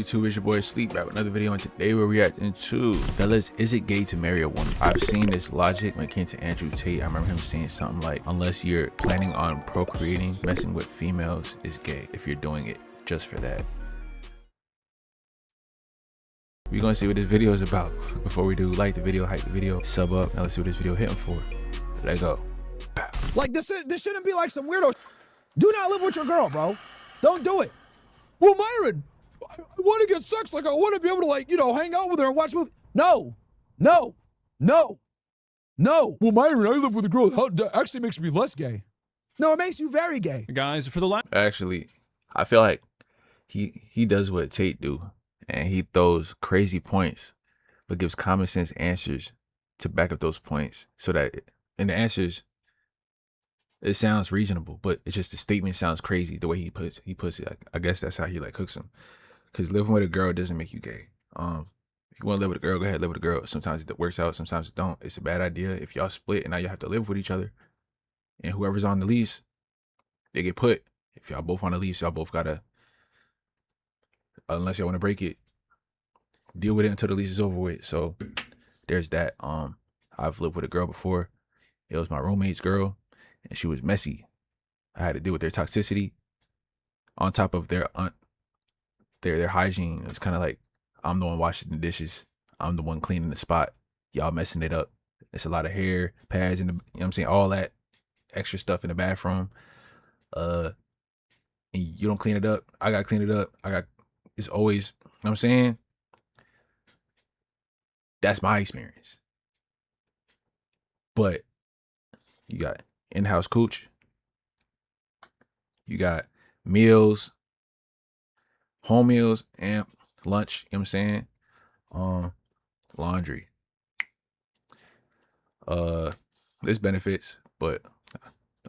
YouTube? It's your boy Sleep back with another video, and today we're reacting to, fellas, is it gay to marry a woman? I've seen this logic when it came to Andrew Tate. I remember him saying something like, unless you're planning on procreating, messing with females is gay if you're doing it just for that. We're gonna see what this video is about. Before we do, like the video, hype the video, sub up. Now let's see what this video hitting for. Let's go. Pow. Like this shouldn't be like some weirdo. Do not live with your girl, bro. Don't do it. Well, Myron, I want to get sex. Like I want to be able to, like, you know, hang out with her and watch movies. No. Well, Myron, I live with a girl. That actually makes me less gay. No, it makes you very gay. Guys, for the last. Actually, I feel like he does what Tate do, and he throws crazy points, but gives common sense answers to back up those points, so that in the answers, it sounds reasonable, but it's just the statement sounds crazy the way he puts it. Like, I guess that's how he like hooks them. Because living with a girl doesn't make you gay. If you want to live with a girl, go ahead, live with a girl. Sometimes it works out, sometimes it don't. It's a bad idea if y'all split and now you have to live with each other. And whoever's on the lease, they get put. If y'all both on the lease, y'all both gotta, unless y'all want to break it, deal with it until the lease is over with. So there's that. I've lived with a girl before. It was my roommate's girl, and she was messy. I had to deal with their toxicity on top of their hygiene. It was kind of like, I'm the one washing the dishes. I'm the one cleaning the spot. Y'all messing it up. It's a lot of hair, pads, and you know what I'm saying, all that extra stuff in the bathroom. And you don't clean it up. I gotta clean it up. It's always, you know what I'm saying? That's my experience. But you got in-house cooch. You got meals, home meals, and lunch, you know what I'm saying? Laundry. There's benefits, but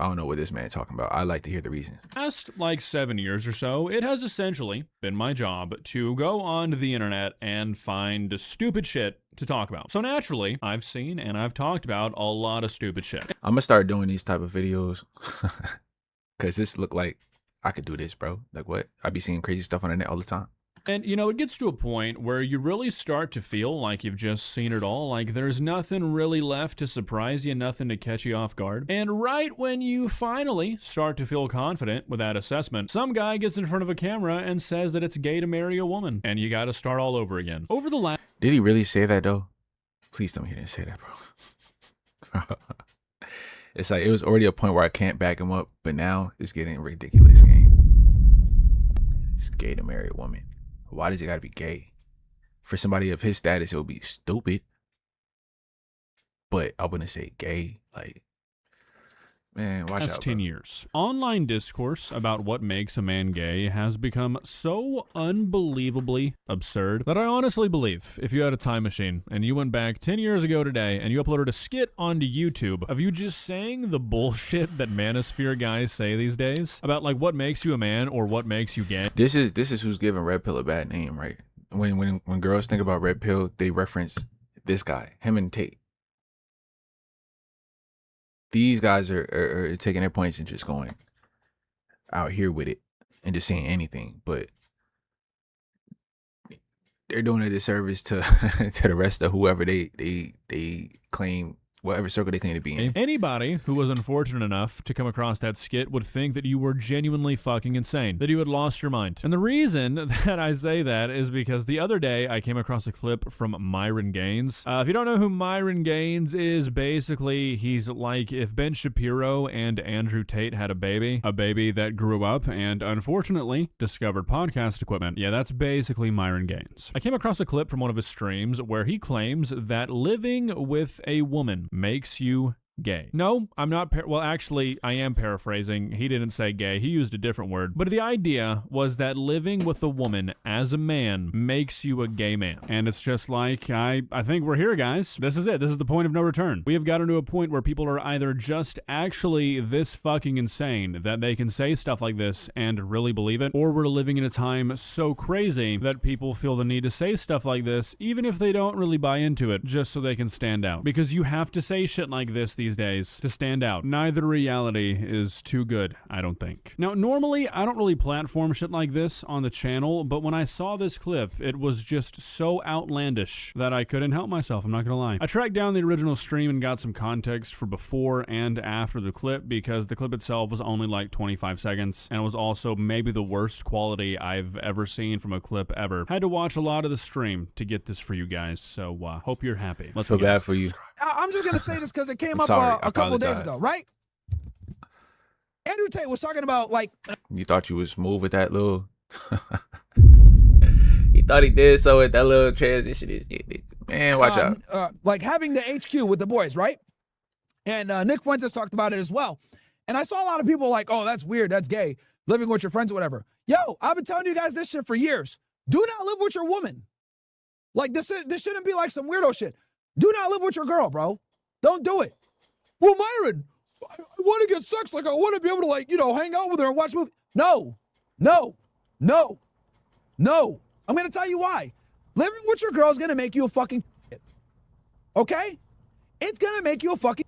I don't know what this man talking about. I like to hear the reasons. Past like 7 years or so, it has essentially been my job to go onto the internet and find stupid shit to talk about. So naturally, I've seen and I've talked about a lot of stupid shit. I'm gonna start doing these type of videos because this look like I could do this, bro. Like what? I be seeing crazy stuff on the net all the time. And, you know, it gets to a point where you really start to feel like you've just seen it all, like there's nothing really left to surprise you, nothing to catch you off guard. And right when you finally start to feel confident with that assessment, some guy gets in front of a camera and says that it's gay to marry a woman, and you gotta start all over again. Over the last... Did he really say that, though? Please tell me he didn't say that, bro. It's like, it was already a point where I can't back him up, but now it's getting ridiculous, game. It's gay to marry a woman. Why does it gotta be gay? For somebody of his status, it would be stupid. But I wouldn't say gay. Like, man, watch out, 10 years. Online discourse about what makes a man gay has become so unbelievably absurd that I honestly believe if you had a time machine and you went back 10 years ago today and you uploaded a skit onto YouTube of you just saying the bullshit that manosphere guys say these days about like what makes you a man or what makes you gay. This is who's giving Red Pill a bad name, right? When girls think about Red Pill, they reference this guy, him and Tate. These guys are taking their points and just going out here with it and just saying anything, but they're doing a disservice to to the rest of whoever they claim, whatever circle they claim to be in. Anybody who was unfortunate enough to come across that skit would think that you were genuinely fucking insane, that you had lost your mind. And the reason that I say that is because the other day I came across a clip from Myron Gaines. If you don't know who Myron Gaines is, basically he's like if Ben Shapiro and Andrew Tate had a baby that grew up and unfortunately discovered podcast equipment. Yeah, that's basically Myron Gaines. I came across a clip from one of his streams where he claims that living with a woman makes you gay. No, I'm not, well, actually, I am paraphrasing. He didn't say gay. He used a different word. But the idea was that living with a woman as a man makes you a gay man. And it's just like, I think we're here, guys. This is it. This is the point of no return. We have gotten to a point where people are either just actually this fucking insane that they can say stuff like this and really believe it, or we're living in a time so crazy that people feel the need to say stuff like this, even if they don't really buy into it, just so they can stand out. Because you have to say shit like this these these days to stand out. Neither reality is too good, I don't think. Now, normally, I don't really platform shit like this on the channel, but when I saw this clip, it was just so outlandish that I couldn't help myself, I'm not gonna lie. I tracked down the original stream and got some context for before and after the clip because the clip itself was only like 25 seconds and it was also maybe the worst quality I've ever seen from a clip ever. Had to watch a lot of the stream to get this for you guys, so hope you're happy. I feel bad for you. I'm just gonna say this because it came up sorry, a couple of days apologize. ago, right? Andrew Tate was talking about like You thought you was smooth with that little. He thought he did so with that little transition. Man, watch out. like having the HQ with the boys, right? And Nick Fuentes talked about it as well. And I saw a lot of people like, oh, that's weird, that's gay, living with your friends or whatever. Yo, I've been telling you guys this shit for years. Do not live with your woman. Like this shouldn't be like some weirdo shit. Do not live with your girl, bro. Don't do it. Well, Myron, I want to get sex. Like I want to be able to like, hang out with her and watch movies. No. I'm going to tell you why. Living with your girl is going to make you a fucking okay? It's going to make you a fucking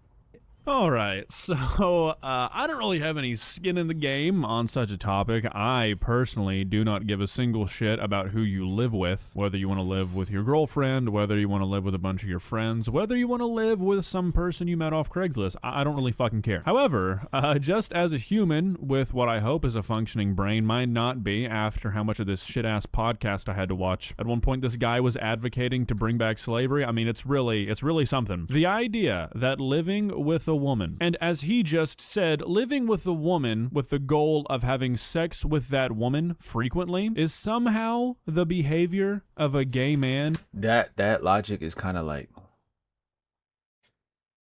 Alright, so I don't really have any skin in the game on such a topic. I personally do not give a single shit about who you live with, whether you want to live with your girlfriend, whether you want to live with a bunch of your friends, whether you want to live with some person you met off Craigslist. I don't really fucking care. However, just as a human with what I hope is a functioning brain, might not be after how much of this shit-ass podcast I had to watch. At one point, this guy was advocating to bring back slavery. I mean, it's really something. The idea that living with a woman, and as he just said, living with a woman with the goal of having sex with that woman frequently is somehow the behavior of a gay man. That logic is kind of like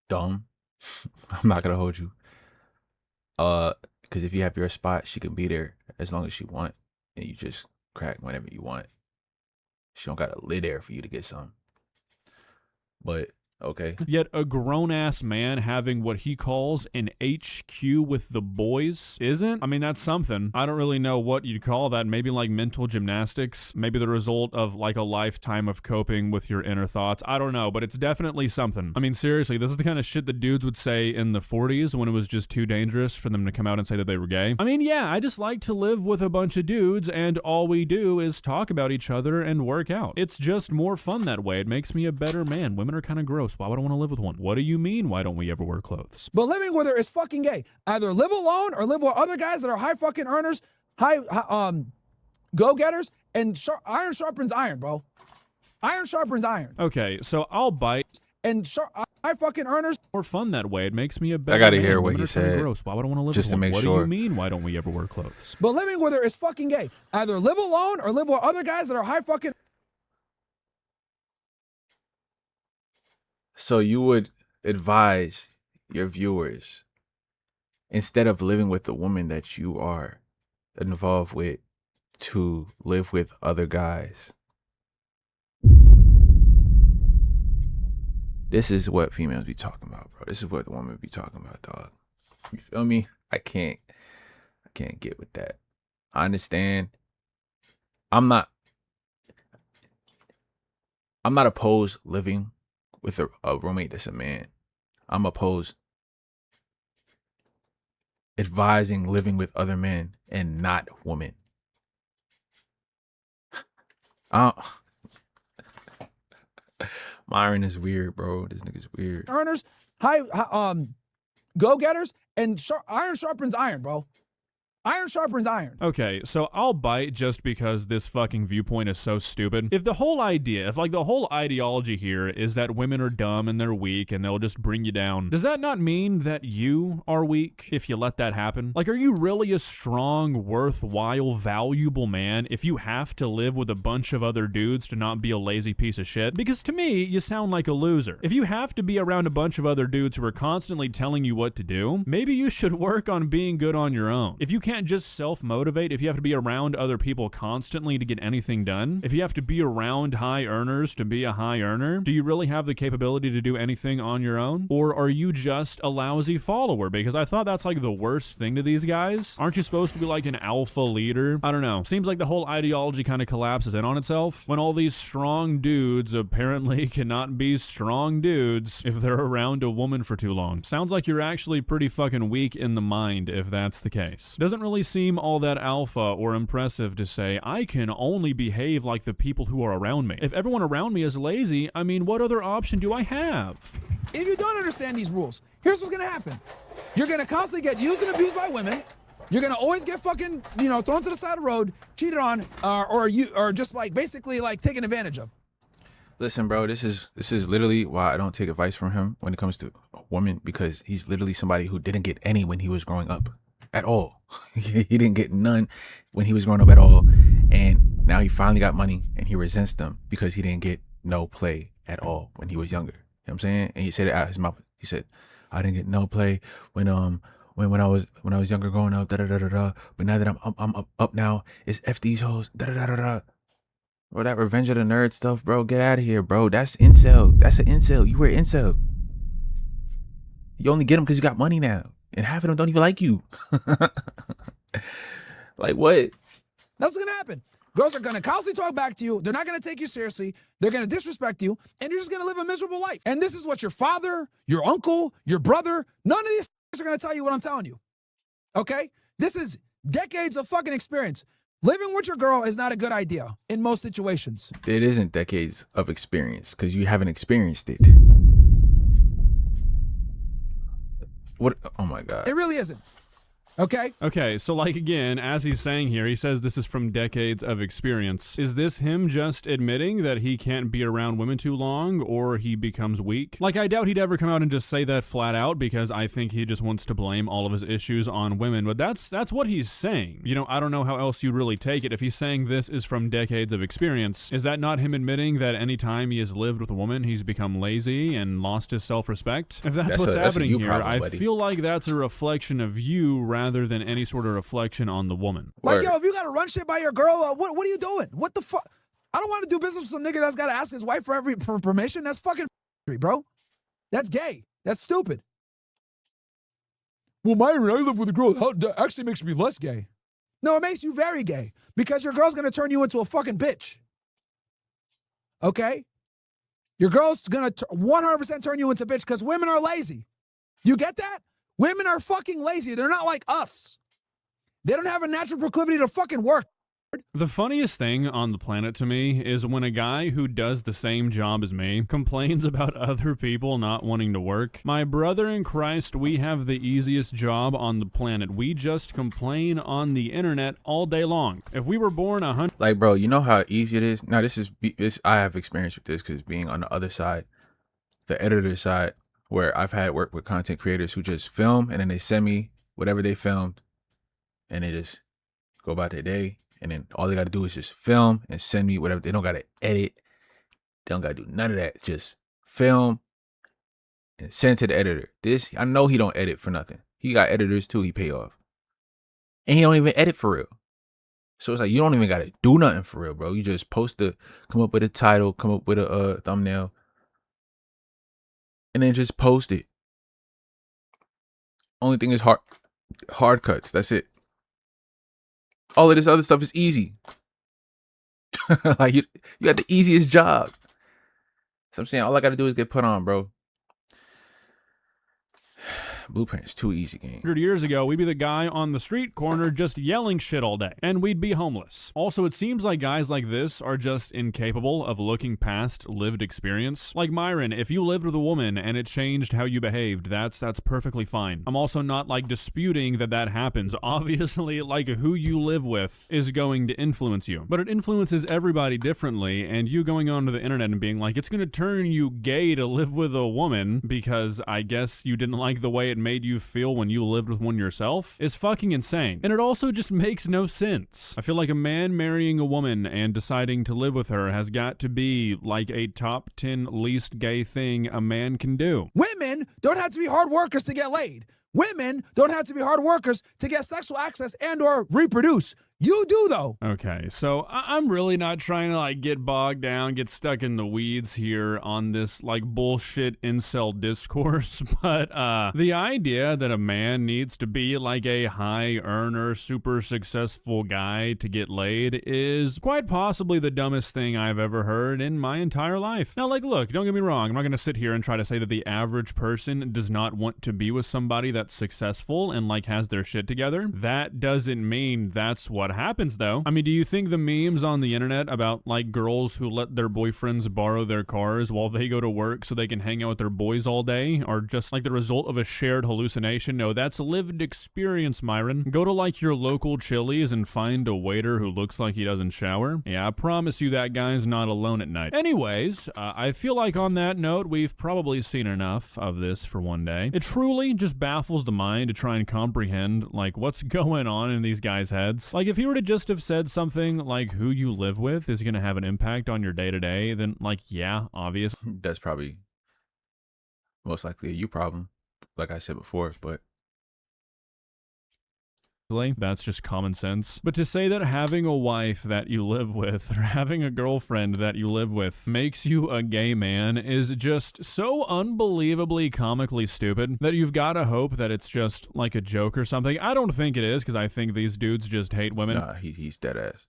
dumb. I'm not gonna hold you. Because if you have your spot, she can be there as long as she want, and you just crack whenever you want. She don't gotta live there for you to get some. But okay. Yet a grown-ass man having what he calls an HQ with the boys isn't? I mean, that's something. I don't really know what you'd call that. Maybe like mental gymnastics. Maybe the result of like a lifetime of coping with your inner thoughts. I don't know, but it's definitely something. I mean, seriously, this is the kind of shit that dudes would say in the 40s when it was just too dangerous for them to come out and say that they were gay. I mean, yeah, I just like to live with a bunch of dudes and all we do is talk about each other and work out. It's just more fun that way. It makes me a better man. Women are kind of gross. Why would I want to live with one? What do you mean, why don't we ever wear clothes? But living with her is fucking gay. Either live alone or live with other guys that are high fucking earners, high go-getters, and iron sharpens iron, bro. Iron sharpens iron. Okay, so I'll bite. And high fucking earners. More fun that way. It makes me a better I gotta man. hear what Women he are kinda said. Gross. Why would I want to live Just with to one? make What do sure. you mean, why don't we ever wear clothes? But living with her is fucking gay. Either live alone or live with other guys that are high fucking. So you would advise your viewers, instead of living with the woman that you are involved with, to live with other guys. This is what females be talking about, bro. This is what the women be talking about, dog. You feel me? I can't get with that. I understand. I'm not opposed living with a roommate that's a man. I'm opposed advising living with other men and not women. Myron is weird, bro. This nigga's weird. Earners, high go-getters, and iron sharpens iron, bro. Iron sharpens iron. Okay, so I'll bite just because this fucking viewpoint is so stupid. If the whole ideology here is that women are dumb and they're weak and they'll just bring you down, does that not mean that you are weak if you let that happen? Like, are you really a strong, worthwhile, valuable man if you have to live with a bunch of other dudes to not be a lazy piece of shit? Because to me, you sound like a loser. If you have to be around a bunch of other dudes who are constantly telling you what to do, maybe you should work on being good on your own. If you can't can't just self-motivate, if you have to be around other people constantly to get anything done, if you have to be around high earners to be a high earner, do you really have the capability to do anything on your own? Or are you just a lousy follower? Because I thought that's like the worst thing to these guys. Aren't you supposed to be like an alpha leader? I don't know. Seems like the whole ideology kind of collapses in on itself when all these strong dudes apparently cannot be strong dudes if they're around a woman for too long. Sounds like you're actually pretty fucking weak in the mind if that's the case. Doesn't really seem all that alpha or impressive to say, I can only behave like the people who are around me. If everyone around me is lazy, I mean, what other option do I have? If you don't understand these rules, here's what's gonna happen. You're gonna constantly get used and abused by women. You're gonna always get fucking, thrown to the side of the road, cheated on, or just like basically like taken advantage of. Listen, bro, this is literally why I don't take advice from him when it comes to a woman, because he's literally somebody who didn't get any when he was growing up at all. He didn't get none when he was growing up at all, and now he finally got money and he resents them because he didn't get no play at all when he was younger. You know what I'm saying? And he said it out his mouth. He said, I didn't get no play when I was younger growing up, da da da da da. But now that I'm up now, it's F these hoes, da da da da da. Bro, that Revenge of the Nerd stuff, bro, get out of here, bro. That's incel. That's an incel. You were an incel. You only get them because you got money now, and half of them don't even like you. Like what? That's what's gonna happen. Girls are gonna constantly talk back to you. They're not gonna take you seriously. They're gonna disrespect you, and you're just gonna live a miserable life. And this is what your father, your uncle, your brother, none of these are gonna tell you what I'm telling you. Okay? This is decades of fucking experience. Living with your girl is not a good idea in most situations. It isn't decades of experience because you haven't experienced it. What? Oh my God. It really isn't. Okay? Okay, so like again, as he's saying here, he says this is from decades of experience. Is this him just admitting that he can't be around women too long, or he becomes weak? Like, I doubt he'd ever come out and just say that flat out, because I think he just wants to blame all of his issues on women, but that's what he's saying. I don't know how else you'd really take it if he's saying this is from decades of experience. Is that not him admitting that any time he has lived with a woman, he's become lazy and lost his self-respect? If that's what's happening here, I feel like that's a reflection of you rather than any sort of reflection on the woman. Like, yo, if you gotta run shit by your girl, what are you doing? What the fuck? I don't want to do business with some nigga that's gotta ask his wife for permission. That's fucking bro. That's gay. That's stupid. Well, Myron, I live with a girl. That actually makes me less gay. No, it makes you very gay because your girl's gonna turn you into a fucking bitch. Okay? Your girl's gonna 100% turn you into a bitch because women are lazy. Do you get that? Women are fucking lazy. They're not like us. They don't have a natural proclivity to fucking work. The funniest thing on the planet to me is when a guy who does the same job as me complains about other people not wanting to work. My brother in Christ, we have the easiest job on the planet. We just complain on the internet all day long. If we were born 100... Like, bro, you know how easy it is? Now, this I have experience with this because being on the other side, the editor side, where I've had work with content creators who just film and then they send me whatever they filmed and they just go about their day. And then all they got to do is just film and send me whatever. They don't got to edit. They don't got to do none of that. Just film and send to the editor. This, I know he don't edit for nothing. He got editors too he pay off. And he don't even edit for real. So it's like, you don't even got to do nothing for real, bro. You just come up with a title, come up with a thumbnail, and then just post it. Only thing is hard cuts. That's it. All of this other stuff is easy. Like you got the easiest job. So I'm saying all I got to do is get put on, bro. Blueprint's too easy, gang. 100 years ago, we'd be the guy on the street corner just yelling shit all day, and we'd be homeless. Also, it seems like guys like this are just incapable of looking past lived experience. Like Myron, if you lived with a woman and it changed how you behaved, that's perfectly fine. I'm also not like disputing that happens. Obviously, like who you live with is going to influence you, but it influences everybody differently, and you going onto the internet and being like, it's gonna turn you gay to live with a woman because I guess you didn't like the way it made you feel when you lived with one yourself is fucking insane. And it also just makes no sense. I feel like a man marrying a woman and deciding to live with her has got to be like a top 10 least gay thing a man can do. Women don't have to be hard workers to get laid. Women don't have to be hard workers to get sexual access and or reproduce. You do, though. Okay, so I'm really not trying to like get bogged down, get stuck in the weeds here on this like bullshit incel discourse, but the idea that a man needs to be like a high earner, super successful guy to get laid is quite possibly the dumbest thing I've ever heard in my entire life. Now, like, look, don't get me wrong, I'm not gonna sit here and try to say that the average person does not want to be with somebody that's successful and like has their shit together. That doesn't mean that's what happens though. I mean, do you think the memes on the internet about like girls who let their boyfriends borrow their cars while they go to work so they can hang out with their boys all day are just like the result of a shared hallucination? No, that's a lived experience, Myron. Go to like your local Chili's and find a waiter who looks like he doesn't shower. Yeah, I promise you that guy's not alone at night. Anyways, I feel like on that note, we've probably seen enough of this for one day. It truly just baffles the mind to try and comprehend like what's going on in these guys' heads. Like if you were to just have said something like who you live with is going to have an impact on your day-to-day, then like, yeah, obvious. That's probably most likely a you problem, like I said before, but that's just common sense. But to say that having a wife that you live with or having a girlfriend that you live with makes you a gay man is just so unbelievably comically stupid that you've got to hope that it's just like a joke or something. I don't think it is, because I think these dudes just hate women. nah, he's dead ass.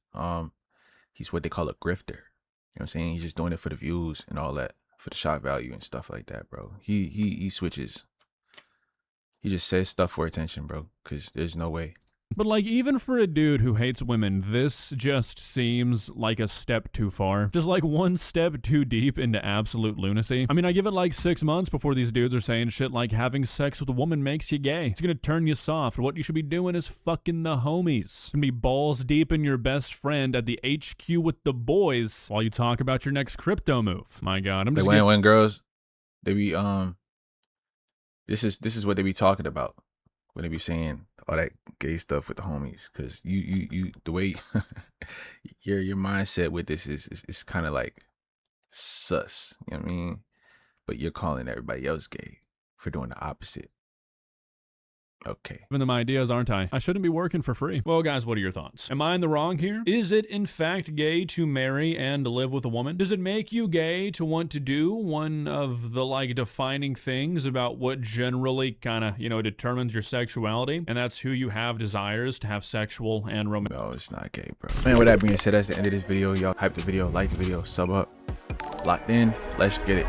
He's what they call a grifter. You know what I'm saying? He's just doing it for the views and all that, for the shock value and stuff like that, bro. He switches. He just says stuff for attention, bro, because there's no way. But like, even for a dude who hates women, this just seems like a step too far. Just like one step too deep into absolute lunacy. I mean, I give it like 6 months before these dudes are saying shit like having sex with a woman makes you gay. It's gonna turn you soft. What you should be doing is fucking the homies. And be balls deep in your best friend at the HQ with the boys while you talk about your next crypto move. My God, I'm just when girls, they be this is what they be talking about when they be saying all that gay stuff with the homies, because you the way your mindset with this is kind of like sus, you know what I mean? But you're calling everybody else gay for doing the opposite. Okay. Giving them ideas, aren't I? I shouldn't be working for free. Well, guys, what are your thoughts? Am I in the wrong here? Is it in fact gay to marry and live with a woman? Does it make you gay to want to do one of the like defining things about what generally kind of, determines your sexuality? And that's who you have desires to have sexual and romantic. No, it's not gay, bro. Man, with that being said, that's the end of this video. Y'all hype the video, like the video, sub up. Locked in. Let's get it.